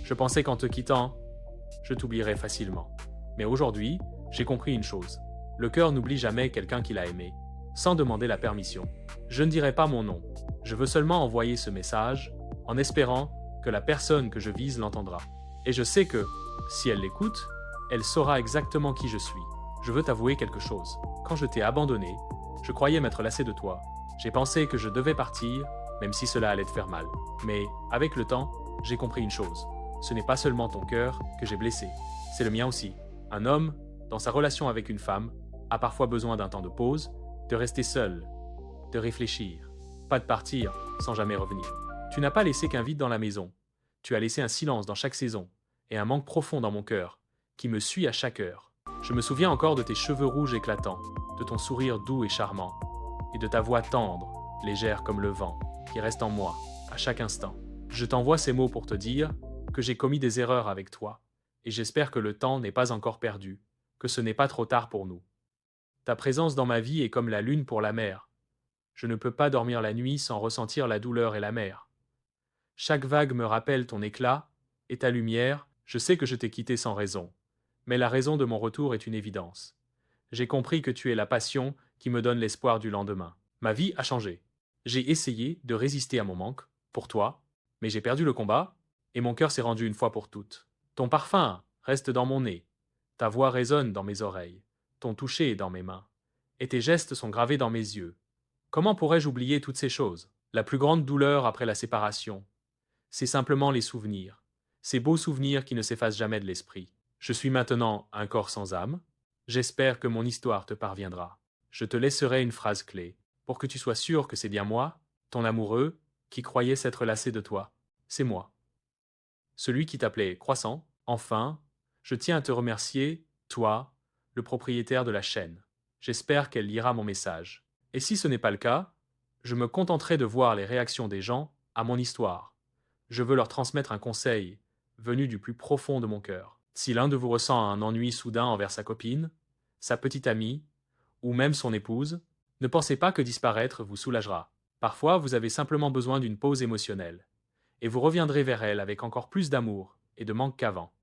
Je pensais qu'en te quittant, je t'oublierais facilement. Mais aujourd'hui, j'ai compris une chose. Le cœur n'oublie jamais quelqu'un qu'il a aimé, sans demander la permission. Je ne dirai pas mon nom. Je veux seulement envoyer ce message, en espérant que la personne que je vise l'entendra. Et je sais que, si elle l'écoute, elle saura exactement qui je suis. Je veux t'avouer quelque chose. Quand je t'ai abandonné, je croyais m'être lassé de toi. J'ai pensé que je devais partir, même si cela allait te faire mal. Mais, avec le temps, j'ai compris une chose. Ce n'est pas seulement ton cœur que j'ai blessé, c'est le mien aussi. Un homme, dans sa relation avec une femme, a parfois besoin d'un temps de pause, de rester seul, de réfléchir, pas de partir sans jamais revenir. Tu n'as pas laissé qu'un vide dans la maison, tu as laissé un silence dans chaque saison, et un manque profond dans mon cœur, qui me suit à chaque heure. Je me souviens encore de tes cheveux rouges éclatants, de ton sourire doux et charmant, et de ta voix tendre, légère comme le vent, qui reste en moi, à chaque instant. Je t'envoie ces mots pour te dire que j'ai commis des erreurs avec toi, et j'espère que le temps n'est pas encore perdu, que ce n'est pas trop tard pour nous. Ta présence dans ma vie est comme la lune pour la mer. Je ne peux pas dormir la nuit sans ressentir la douleur et la mer. Chaque vague me rappelle ton éclat et ta lumière. Je sais que je t'ai quitté sans raison, mais la raison de mon retour est une évidence. J'ai compris que tu es la passion qui me donne l'espoir du lendemain. Ma vie a changé. J'ai essayé de résister à mon manque, pour toi, mais j'ai perdu le combat, et mon cœur s'est rendu une fois pour toutes. Ton parfum reste dans mon nez, ta voix résonne dans mes oreilles, ton toucher est dans mes mains, et tes gestes sont gravés dans mes yeux. Comment pourrais-je oublier toutes ces choses? La plus grande douleur après la séparation, c'est simplement les souvenirs, ces beaux souvenirs qui ne s'effacent jamais de l'esprit. Je suis maintenant un corps sans âme, j'espère que mon histoire te parviendra. Je te laisserai une phrase clé, pour que tu sois sûr que c'est bien moi, ton amoureux, qui croyait s'être lassé de toi. C'est moi. Celui qui t'appelait Croissant. Enfin, je tiens à te remercier, toi, le propriétaire de la chaîne. J'espère qu'elle lira mon message. Et si ce n'est pas le cas, je me contenterai de voir les réactions des gens à mon histoire. Je veux leur transmettre un conseil, venu du plus profond de mon cœur. Si l'un de vous ressent un ennui soudain envers sa copine, sa petite amie, ou même son épouse, ne pensez pas que disparaître vous soulagera. Parfois, vous avez simplement besoin d'une pause émotionnelle, et vous reviendrez vers elle avec encore plus d'amour et de manque qu'avant.